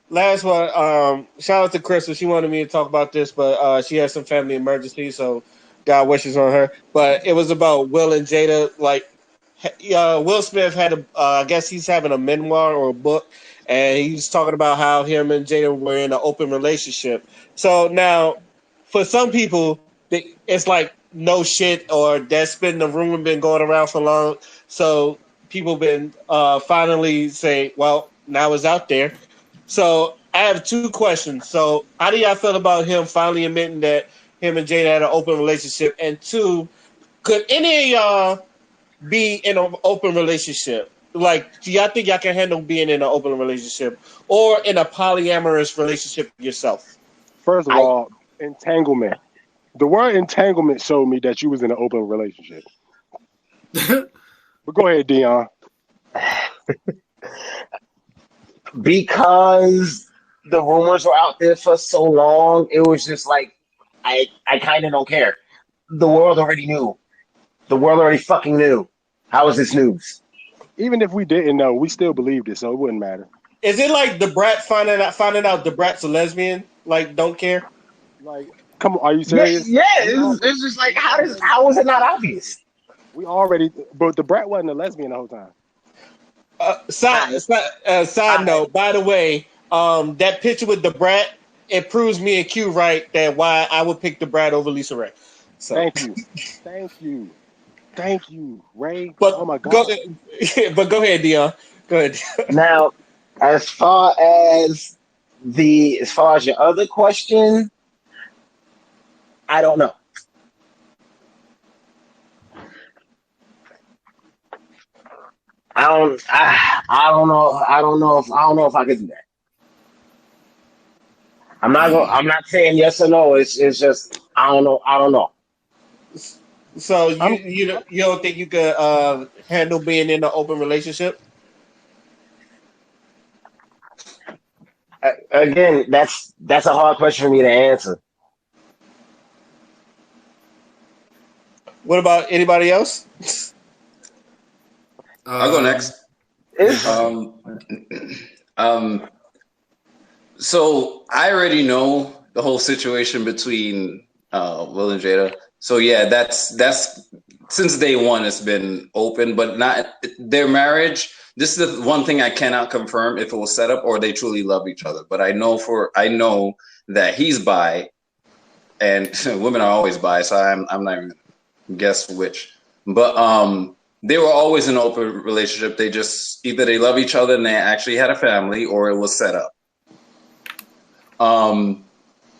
last one. Shout out to Crystal. She wanted me to talk about this, but she had some family emergency, so God wishes on her. But it was about Will and Jada. Like, Will Smith had a, I guess he's having a memoir or a book, and he's talking about how him and Jada were in an open relationship. So now, for some people, it's like no shit, or that's been the rumor been going around for long. So people been finally say, well, now it's out there. So I have two questions. So how do y'all feel about him finally admitting that him and Jada had an open relationship? And two, could any of y'all be in an open relationship? Like, do y'all think y'all can handle being in an open relationship or in a polyamorous relationship yourself? First of I all, entanglement. The word entanglement showed me that you was in an open relationship. But go ahead, Dion. Because the rumors were out there for so long, it was just like I kind of don't care. The world already knew. The world already fucking knew. How is this news? Even if we didn't know, we still believed it, so it wouldn't matter. Is it like the brat finding out the brat's a lesbian? Like, don't care. Like, come on, are you Yeah, serious? yeah. We It's just like we already how is it not obvious? we already, but the brat wasn't a lesbian the whole time. I Side I note, by the way, that picture with the brat, it proves me and Q right that why I would pick the brat over Lisa Ray. So, Thank you, thank you, thank you, Ray. Oh but my go, God. but go ahead, Dion. Go ahead. now as far as as far as your other question, I don't know. I don't know. I don't know if I could do that. I'm not saying yes or no. It's just I don't know. I don't know. So I'm you don't think you could handle being in an open relationship? Again, that's a hard question for me to answer. What about anybody else? I'll go next. yeah. Go It's ahead. Um, um, so I already know the whole situation between Will and Jada. So yeah, that's since day one it's been open, but not their marriage. This is the one thing I cannot confirm if it was set up or they truly love each other. But I know that he's bi, and women are always bi, so I'm not even gonna guess which. But they were always in an open relationship. They just either they love each other and they actually had a family, or it was set up. Um,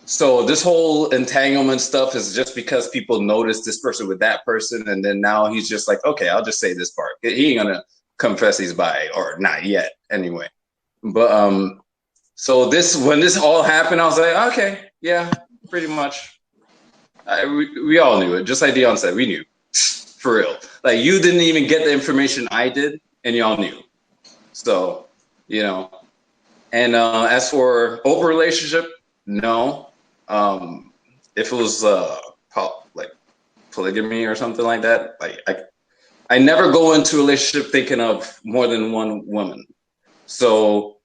so this whole entanglement stuff is just because people noticed this person with that person, and then now he's just like, okay, I'll just say this part. He ain't gonna confess he's bi, or not yet, anyway. But so this when this all happened, I was like, okay, yeah, pretty much. We all knew it, just like Dion said, we knew for real. Like you didn't even get the information I did, and y'all knew. So you know, and as for open relationship, no. Um, if it was like polygamy or something like that, like I never go into a relationship thinking of more than one woman. So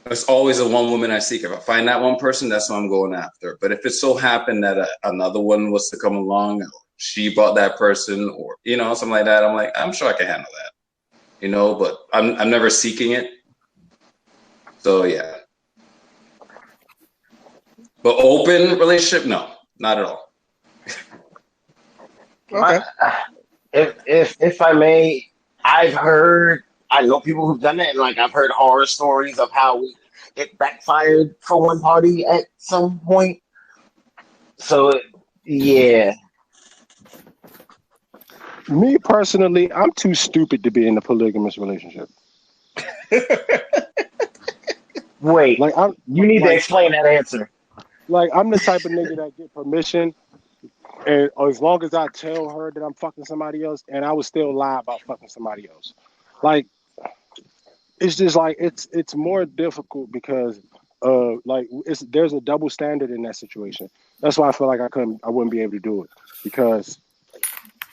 it's always a one woman I seek. If I find that one person, that's what I'm going after. But if it so happened that another one was to come along, she brought that person, or something like that, I'm like, I'm sure I can handle that. But I'm never seeking it. So yeah. But open relationship, no, not at all. my Okay. if I may, I know people who've done it, and like I've heard horror stories of how it backfired for one party at some point. So yeah, Me personally, I'm too stupid to be in a polygamous relationship. wait, Like I'm you need to like explain that answer. I'm the type of nigga that get permission, and as long as I tell her that I'm fucking somebody else, and I would still lie about fucking somebody else. Like it's just like it's more difficult because like there's a double standard in that situation. That's why I feel like I wouldn't be able to do it because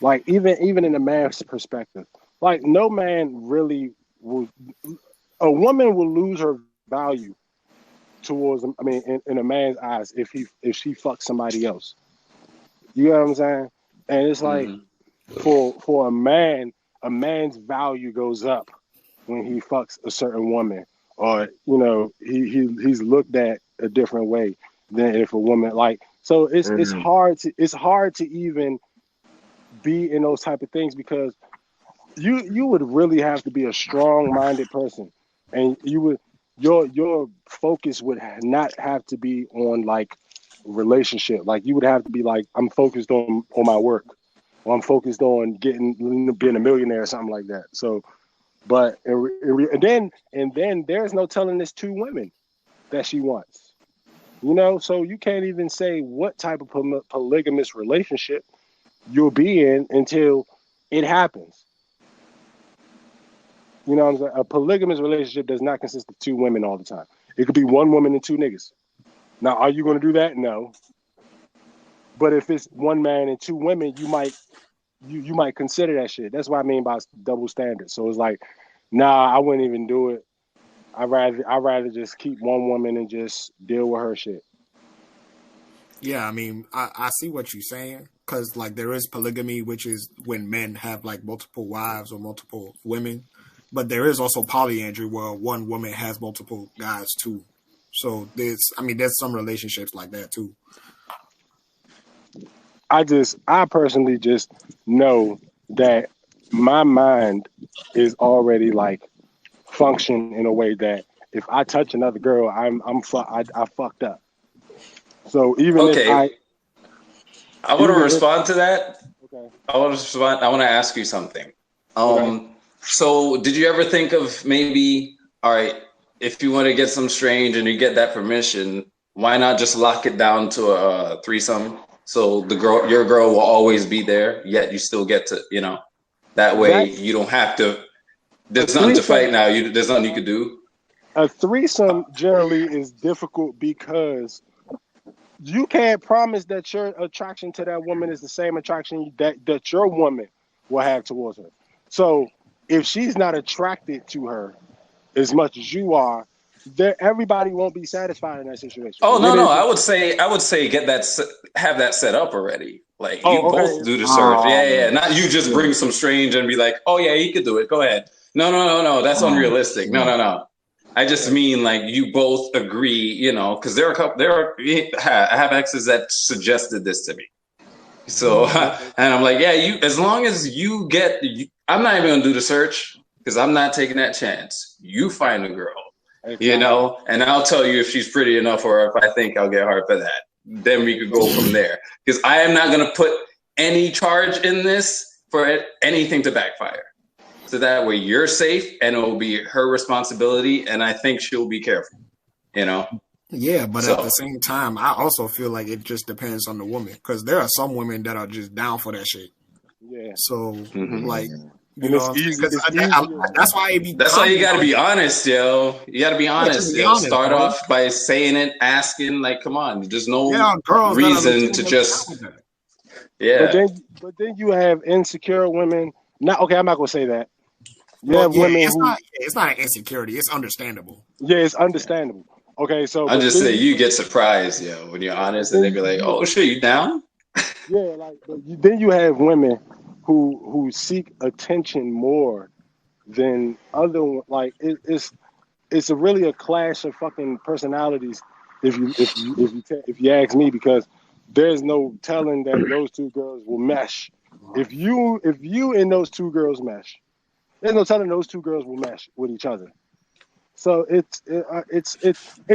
like even in a man's perspective, like no man really will. A woman will lose her value towards, I mean, in a man's eyes, if she fucks somebody else. You know what I'm saying? And it's like Mhm. for a man's value goes up when he fucks a certain woman, or he's looked at a different way than if a woman like. So it's hard to even be in those type of things because you would really have to be a strong minded person, and your focus would not have to be on like relationship. Like you would have to be like, I'm focused on my work, or I'm focused on being a millionaire or something like that. So, but and then there's no telling this two women that she wants. So you can't even say what type of polygamous relationship you'll be in until it happens. You know what I'm saying? A polygamous relationship does not consist of two women all the time. It could be one woman and two niggas. Now, are you going to do that? No. But if it's one man and two women, you might consider that shit. That's what I mean by double standards. So it's like, nah, I wouldn't even do it. I'd rather just keep one woman and just deal with her shit. Yeah, I mean, I see what you're saying because like there is polygamy, which is when men have like multiple wives or multiple women, but there is also polyandry where one woman has multiple guys too. So there's some relationships like that too. I personally just know that my mind is already like function in a way that if I touch another girl, I fucked up. So even if Okay, I want to even if respond to that. okay, I want to respond. I want to ask you something. okay. So did you ever think of maybe, all right, if you want to get some strange and you get that permission, why not just lock it down to a threesome? So your girl will always be there, yet you still get to, that way That you don't have to. a There's nothing to threesome fight now. There's nothing you could do. a threesome generally is difficult because you can't promise that your attraction to that woman is the same attraction that your woman will have towards her. So if she's not attracted to her as much as you are, everybody won't be satisfied in that situation. Oh no, It no. is. I would say have that set up already. Like you Oh, both okay. do the search. Oh Yeah, yeah, yeah. man, Not you just shit. bring some strange and be like, oh yeah, he could do it. Go ahead. No, no, no, no. That's Oh unrealistic. No, shit. no, no. I just Okay. mean like you both agree, because there are a couple. I have exes that suggested this to me. So Okay. and I'm like, yeah, as long as I'm not even gonna do the search because I'm not taking that chance. You find a girl, Exactly. and I'll tell you if she's pretty enough or if I think I'll get hard for that. Then we could go from there. Because I am not gonna put any charge in this for anything to backfire. So that way you're safe and it will be her responsibility, and I think she'll be careful. You know. Yeah, but at the So same time, I also feel like it just depends on the woman because there are some women that are just down for that shit. Yeah. So, mhm. like, Yeah. you And know it's what I'm saying? easy. Because It's easier. that's why it be That's why you common got to be nowadays. honest, yo. You got to be Yeah, just honest, be yo. honest, Start bro. off by saying it, asking, like, come on. There's There no are girls that are reason to legitimately down just, with that. But yeah. then you have insecure women. Not okay. I'm not gonna say that. You Well, have yeah, women who, it's not an insecurity. It's understandable. yeah, it's understandable. Okay, so I'll just say you get surprised, yo, when you're but honest, and they be then like, oh, shit, you down? yeah, like then you have women who seek attention more than like it's really a clash of fucking personalities if you ask me, because there's no telling that those two girls will mesh. If you and those two girls mesh, there's no telling those two girls will mesh with each other. So it's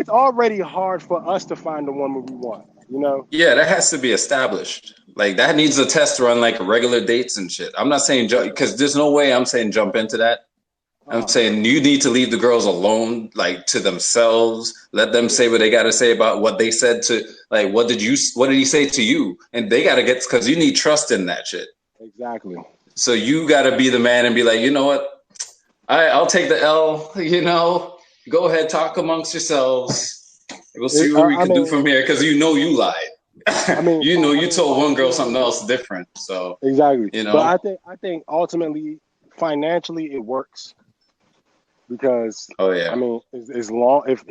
already hard for us to find the woman we want. Yeah, that has to be established. Like, that needs a test run, like regular dates and shit. I'm not saying, because there's no way I'm saying jump into that. I'm Uh, saying you need to leave the girls alone, like to themselves. Let them yeah, say what they got to say about what they said to, like, what did he say to you? And they got to get, because you need trust in that shit. exactly. So you got to be the man and be like, you know what? I'll take the L. Go ahead, talk amongst yourselves. We'll see what we I can do mean, from here. Because you lied. I mean, You told one girl something else different. So exactly. you But know. I think ultimately financially it works because Oh I yeah. mean, as long if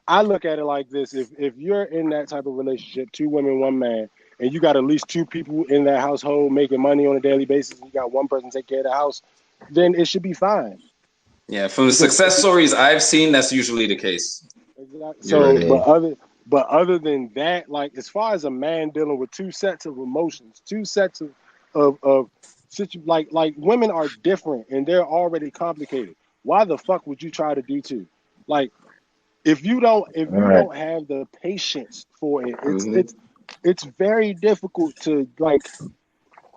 I look at it like this: if you're in that type of relationship, 2 women, 1 man, and you got at least 2 people in that household making money on a daily basis, and you got one person take care of the house, then it should be fine. Yeah, from the Because success stories I've seen, that's usually the case. exactly. You're So, right. but other than that, like as far as a man dealing with 2 sets of emotions, 2 sets of like women are different and they're already complicated. Why the fuck would you try to do two? Like if All you right. don't have the patience for it, Hmm. it's very difficult to like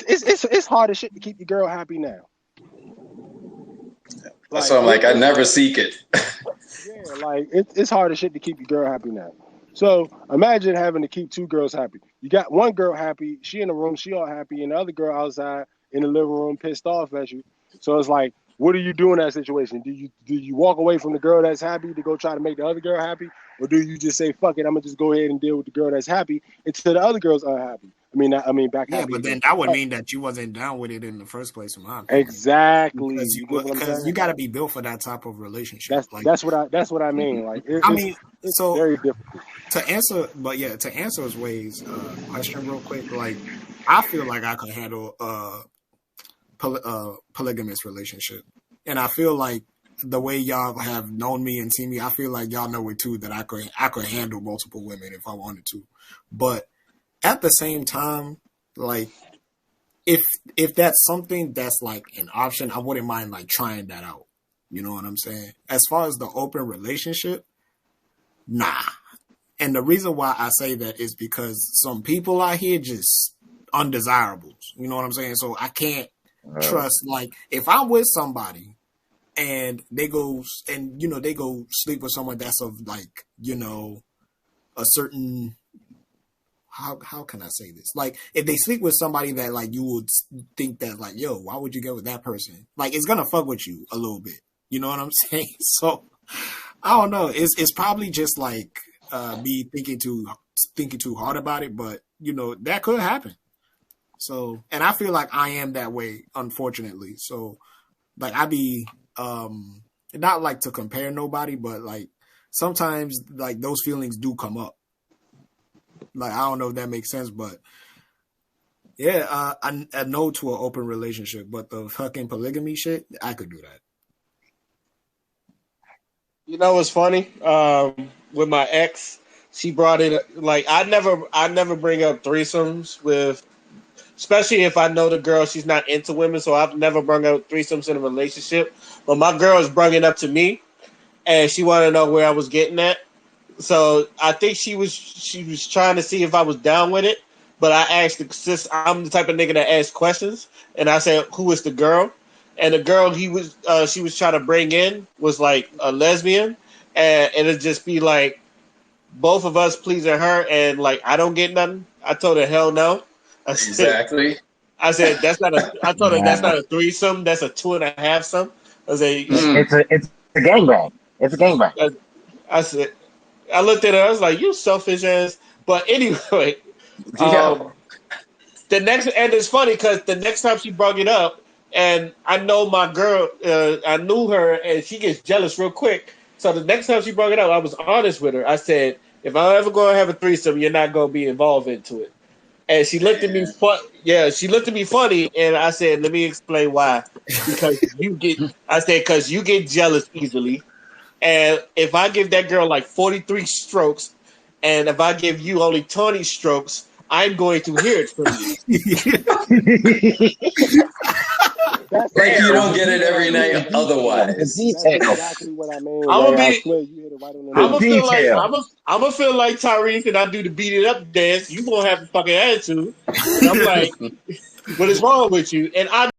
it's hard as shit to keep your girl happy now. That's why Like I'm like, I never seek it. yeah, like it's hard as shit to keep your girl happy now. So imagine having to keep 2 girls happy. You got one girl happy, she in the room, she all happy, and the other girl outside in the living room pissed off at you. So it's like, what do you do in that situation? Do you walk away from the girl that's happy to go try to make the other girl happy, or do you just say fuck it, I'm gonna just go ahead and deal with the girl that's happy until the other girl's unhappy? I mean back Yeah, happy but again. then that would But mean that you wasn't down with it in the first place, in my opinion. exactly, Because you get what I'm you saying? got to be built for that type of relationship. That's Like, that's what I mean. Like I mean, it's so very difficult. to answer his ways question real quick. Like, I feel like I could handle polygamous relationship, and I feel like the way y'all have known me and seen me, I feel like y'all know it too that I could handle multiple women if I wanted to. But at the same time, like if that's something that's like an option, I wouldn't mind like trying that out. You know what I'm saying? As far as the open relationship, nah. And the reason why I say that is because some people out here just undesirables. You know what I'm saying? So I can't trust like if I'm with somebody and they go and they go sleep with someone that's of like, a certain how can I say this? Like if they sleep with somebody that like you would think that like, yo, why would you get with that person? Like it's gonna fuck with you a little bit. You know what I'm saying? So I don't know. It's probably just like me thinking too hard about it, but that could happen. So and I feel like I am that way, unfortunately. So like I be not like to compare nobody, but like sometimes like those feelings do come up. Like I don't know if that makes sense, but yeah, I no to an open relationship, but the fucking polygamy shit, I could do that. You know what's funny? With my ex, she brought it like I never bring up threesomes with, especially if I know the girl she's not into women. So I've never brought up threesomes in a relationship. But my girl is bringing it up to me, and she wanted to know where I was getting at. So I think she was trying to see if I was down with it. But I asked the sis, I'm the type of nigga that asks questions, and I said, "Who is the girl?" And the girl she was trying to bring in was like a lesbian, and it'd just be like both of us pleasing her, and like I don't get nothing. I told her hell no. I said, Exactly. I said that's not a. I told her that's Nah, not a threesome. That's a two and a half some. I said, Mm. it's a gangbang. It's a gangbang. I said, I looked at her. I was like, you selfish ass. But anyway, Yeah. um, the next and it's funny because the next time she brought it up, and I know my girl, I knew her, and she gets jealous real quick. So the next time she brought it up, I was honest with her. I said, if I'm ever going to have a threesome, you're not going to be involved into it. And she looked at me. Yeah, she looked at me funny, and I said, "Let me explain why." Because you get, I said, because you get jealous easily, and if I give that girl like 43 strokes, and if I give you only 20 strokes, I'm going to hear it from you. That's Like you Damn, don't the get it every detail, night the detail, the otherwise. that's detail, exactly what I mean. I'm Like gonna I be, swear you hit it right on the the I'm nose. gonna feel like detail. I'm gonna feel like Tyrese, and I do the beat it up dance. You gonna have a fucking attitude, and I'm like, "What is wrong with you?" And I